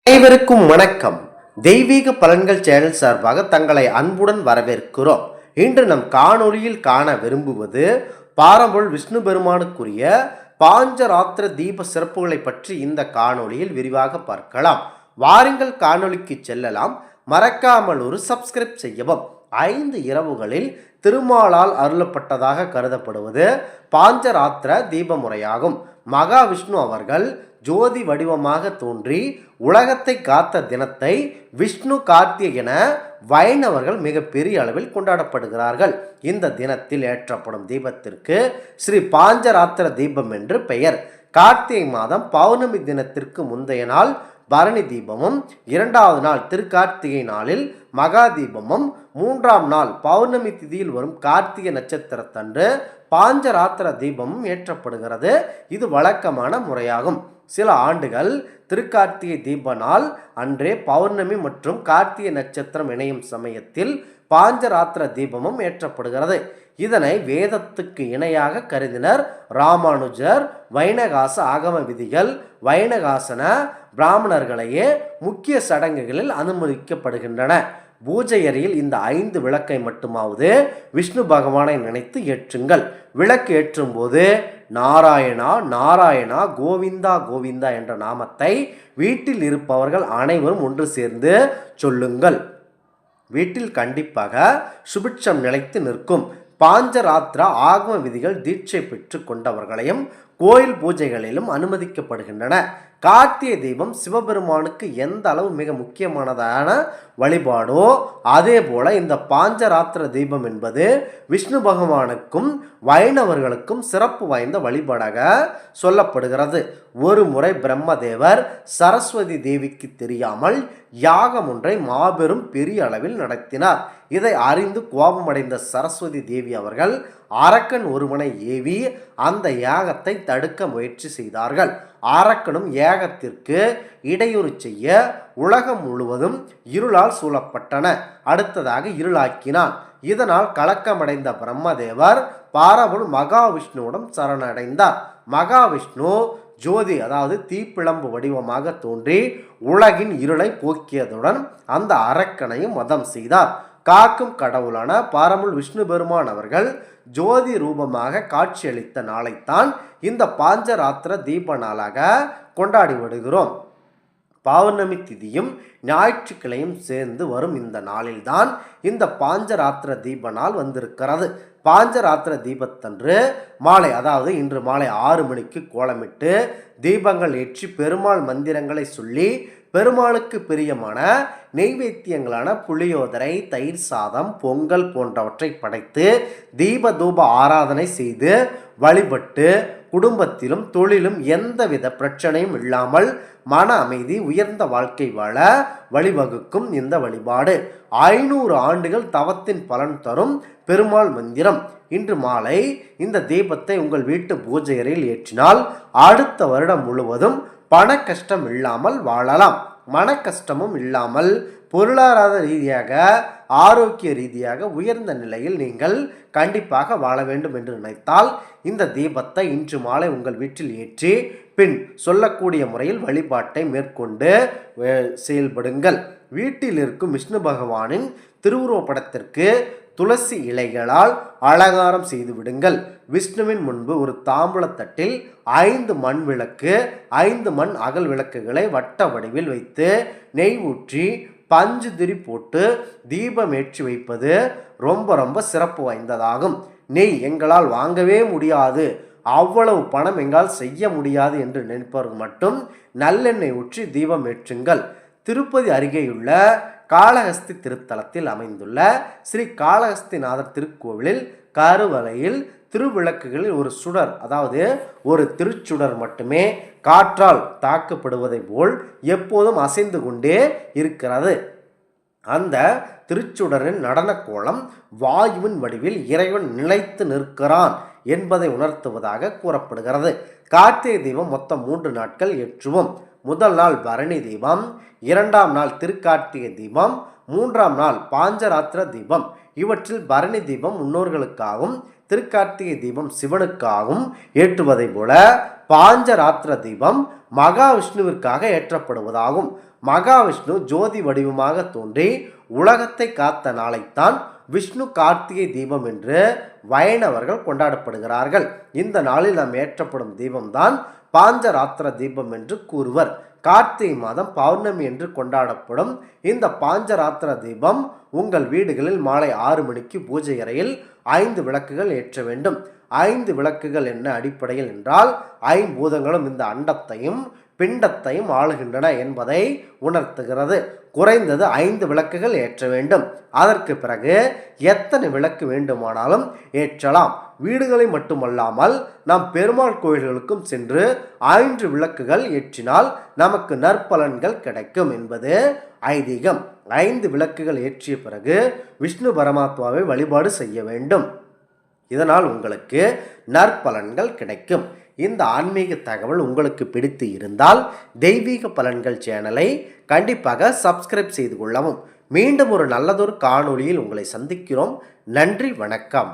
அனைவருக்கும் வணக்கம். தெய்வீக பலன்கள் சேனல் சார்பாக தங்களை அன்புடன் வரவேற்கிறோம். இன்று நம் காணொளியில் காண விரும்புவது பாரம்பொருள் விஷ்ணு பெருமானுக்குரிய பாஞ்சராத்திர தீப சிறப்புகளை பற்றி இந்த காணொளியில் விரிவாக பார்க்கலாம். வாருங்கள் காணொளிக்கு செல்லலாம். மறக்காமல் ஒரு சப்ஸ்கிரைப் செய்யவும். 5 இரவுகளில் திருமாலால் அருளப்பட்டதாக கருதப்படுவது பாஞ்சராத்திர தீப முறையாகும். மகாவிஷ்ணு அவர்கள் ஜோதி வடிவமாக தோன்றி உலகத்தை காத்த தினத்தை விஷ்ணு கார்த்திகை என வைணவர்கள் மிக பெரிய அளவில் கொண்டாடப்படுகிறார்கள். இந்த தினத்தில் ஏற்றப்படும் தீபத்திற்கு ஸ்ரீ பாஞ்சராத்திர தீபம் என்று பெயர். கார்த்திகை மாதம் பௌர்ணமி தினத்திற்கு முந்தைய நாள் பரணி தீபமும், 2வது நாள் திருக்கார்த்திகை நாளில் மகா தீபமும், 3ஆம் நாள் பௌர்ணமி திதியில் வரும் கார்த்திகை நட்சத்திரத்தன்று பாஞ்சராத்திர தீபமும் ஏற்றப்படுகிறது. இது வழக்கமான முறையாகும். சில ஆண்டுகள் திருக்கார்த்திகை தீப நாள் அன்றே பௌர்ணமி மற்றும் கார்த்திகை நட்சத்திரம் இணையும் சமயத்தில் பாஞ்சராத்திர தீபமும் ஏற்றப்படுகிறது. இதனை வேதத்துக்கு இணையாக கருதினர் ராமானுஜர். வைணகாச ஆகம விதிகள் வைணகாசன பிராமணர்களையே முக்கிய சடங்குகளில் அனுமதிக்கப்படுகின்றன. பூஜை அறையில் இந்த 5 விளக்கை மட்டுமாவது விஷ்ணு பகவானை நினைத்து ஏற்றுங்கள். விளக்கு ஏற்றும் போது நாராயணா நாராயணா கோவிந்தா கோவிந்தா என்ற நாமத்தை வீட்டில் இருப்பவர்கள் அனைவரும் ஒன்று சேர்ந்து சொல்லுங்கள். வீட்டில் கண்டிப்பாக சுபிட்சம் நிலைத்து நிற்கும். பாஞ்சராத்திரா ஆகம விதிகள் தீட்சை பெற்று கொண்டவர்களையும் கோயில் பூஜைகளிலும் அனுமதிக்கப்படுகின்றன. கார்த்திகை தீபம் சிவபெருமானுக்கு எந்த அளவு மிக முக்கியமானதான வழிபாடோ அதே போல இந்த பாஞ்சராத்திர தீபம் என்பது விஷ்ணு பகவானுக்கும் வைணவர்களுக்கும் சிறப்பு வாய்ந்த வழிபாடாக சொல்லப்படுகிறது. ஒரு முறை பிரம்மதேவர் சரஸ்வதி தேவிக்கு தெரியாமல் யாகம் ஒன்றை மாபெரும் பெரிய அளவில் நடத்தினார். இதை அறிந்து கோபமடைந்த சரஸ்வதி தேவி அவர்கள் அரக்கன் ஒருவனை ஏவி அந்த யாகத்தை தடுக்க முயற்சி செய்தார்கள். அரக்கனும் யாகத்திற்கு இடையூறு செய்ய உலகம் முழுவதும் இருளால் சூழப்பட்டன. அடுத்ததாக இருளாக்கினான். இதனால் கலக்கமடைந்த பிரம்மதேவர் பாரபொருள் மகாவிஷ்ணுவிடம் சரணடைந்தார். மகாவிஷ்ணு ஜோதி அதாவது தீப்பிழம்பு வடிவமாக தோன்றி உலகின் இருளை போக்கியதுடன் அந்த அரக்கனையும் வதம் செய்தார். காக்கும் கடவுளான பாரமுள் விஷ்ணு பெருமான் அவர்கள் ஜோதி ரூபமாக காட்சியளித்த நாளைத்தான் இந்த பாஞ்சராத்திர தீப நாளாக கொண்டாடி வருகிறோம். பௌர்ணமி திதியும் ஞாயிற்றுக்கிழையும் சேர்ந்து வரும் இந்த நாளில்தான் இந்த பாஞ்சராத்திர தீப நாள் வந்திருக்கிறது. பாஞ்சராத்திர தீபத்தன்று மாலை அதாவது இன்று மாலை 6 மணிக்கு கோலமிட்டு தீபங்கள் ஏற்றி பெருமாள் மந்திரங்களை சொல்லி பெருமாளுக்கு பிரியமான நெய்வேத்தியங்களான புளியோதரை, தயிர் சாதம், பொங்கல் போன்றவற்றை படைத்து தீப தூப ஆராதனை செய்து வழிபட்டு குடும்பத்திலும் தொழிலும் எந்தவித பிரச்சனையும் இல்லாமல் மன அமைதி உயர்ந்த வாழ்க்கை வாழ வழிவகுக்கும் இந்த வழிபாடு 500 ஆண்டுகள் தவத்தின் பலன் தரும் பெருமாள் மந்திரம். இன்று மாலை இந்த தீபத்தை உங்கள் வீட்டு பூஜை அறையில் ஏற்றினால் அடுத்த வருடம் முழுவதும் பண கஷ்டம் இல்லாமல் வாழலாம். மன கஷ்டமும் இல்லாமல் பொருளாதார ரீதியாக ஆரோக்கிய ரீதியாக உயர்ந்த நிலையில் நீங்கள் கண்டிப்பாக வாழ வேண்டும் என்று நினைத்தால் இந்த தீபத்தை இன்று மாலை உங்கள் வீட்டில் ஏற்றி பின் சொல்லக்கூடிய முறையில் வழிபாட்டை மேற்கொண்டு செயல்படுங்கள். வீட்டில் இருக்கும் விஷ்ணு பகவானின் திருவுருவ படத்திற்கு துளசி இலைகளால் அலங்காரம் செய்து விடுங்கள். விஷ்ணுவின் முன்பு ஒரு தாம்பூலத்தட்டில் 5 மண் விளக்கு 5 மண் அகல் விளக்குகளை வட்ட வடிவில் வைத்து நெய் ஊற்றி பஞ்சு திரி போட்டு தீபம் ஏற்றி வைப்பது ரொம்ப சிறப்பு வாய்ந்ததாகும். நெய் எங்களால் வாங்கவே முடியாது, அவ்வளவு பணம் எங்களால் செய்ய முடியாது என்று நினைப்பவர்கள் மட்டும் நல்லெண்ணெய் ஊற்றி தீபம் ஏற்றுங்கள். திருப்பதி அருகேயுள்ள காளஹஸ்தி திருத்தலத்தில் அமைந்துள்ள ஸ்ரீ காளஹஸ்திநாதர் திருக்கோவிலில் கருவறையில் திருவிளக்குகளில் ஒரு சுடர் அதாவது ஒரு திருச்சுடர் மட்டுமே காற்றால் தாக்கப்படுவதை போல் எப்போதும் அசைந்து கொண்டே இருக்கிறது. அந்த திருச்சுடரின் நடன கோலம் வாயுவின் வடிவில் இறைவன் நிலைத்து நிற்கிறான் என்பதை உணர்த்துவதாக கூறப்படுகிறது. கார்த்திகை தீபம் மொத்தம் 3 நாட்கள் ஏற்றுவோம். முதல் நாள் பரணி தீபம், 2ஆம் நாள் திருக்கார்த்திகை தீபம், 3ஆம் நாள் பாஞ்சராத்திர தீபம். இவற்றில் பரணி தீபம் முன்னோர்களுக்காகவும், திருக்கார்த்திகை தீபம் சிவனுக்காகவும் ஏற்றுவதை போல பாஞ்சராத்திர தீபம் மகாவிஷ்ணுவிற்காக ஏற்றப்படுவதாகும். மகாவிஷ்ணு ஜோதி வடிவமாக தோன்றி உலகத்தை காத்த நாளைத்தான் விஷ்ணு கார்த்திகை தீபம் என்று வைணவர்கள் கொண்டாடப்படுகிறார்கள். இந்த நாளில் நாம் ஏற்றப்படும் தீபம்தான் பாஞ்சராத்திர தீபம் என்று கூறுவர். கார்த்திகை மாதம் பௌர்ணமி என்று கொண்டாடப்படும் இந்த பாஞ்சராத்திர தீபம் உங்கள் வீடுகளில் மாலை 6 மணிக்கு பூஜை அறையில் 5 விளக்குகள் ஏற்ற வேண்டும். 5 விளக்குகள் என்ன அடிப்படையில் என்றால், ஐம்பூதங்களும் இந்த அண்டத்தையும் பிண்டத்தையும் ஆளுகின்றன என்பதை உணர்த்துகிறது. குறைந்தது 5 விளக்குகள் ஏற்ற வேண்டும். அதற்கு பிறகு எத்தனை விளக்கு வேண்டுமானாலும் ஏற்றலாம். வீடுகளை மட்டுமல்லாமல் நாம் பெருமாள் கோயில்களுக்கும் சென்று 5 விளக்குகள் ஏற்றினால் நமக்கு நற்பலன்கள் கிடைக்கும் என்பது ஐதீகம். 5 விளக்குகள் ஏற்றிய பிறகு விஷ்ணு பரமாத்மாவை வழிபாடு செய்ய வேண்டும். இதனால் உங்களுக்கு நற்பலன்கள் கிடைக்கும். இந்த ஆன்மீக தகவல் உங்களுக்கு பிடித்து இருந்தால் தெய்வீக பலன்கள் சேனலை கண்டிப்பாக சப்ஸ்கிரைப் செய்து கொள்ளவும். மீண்டும் ஒரு நல்லதொரு காணொளியில் உங்களை சந்திக்கிறோம். நன்றி, வணக்கம்.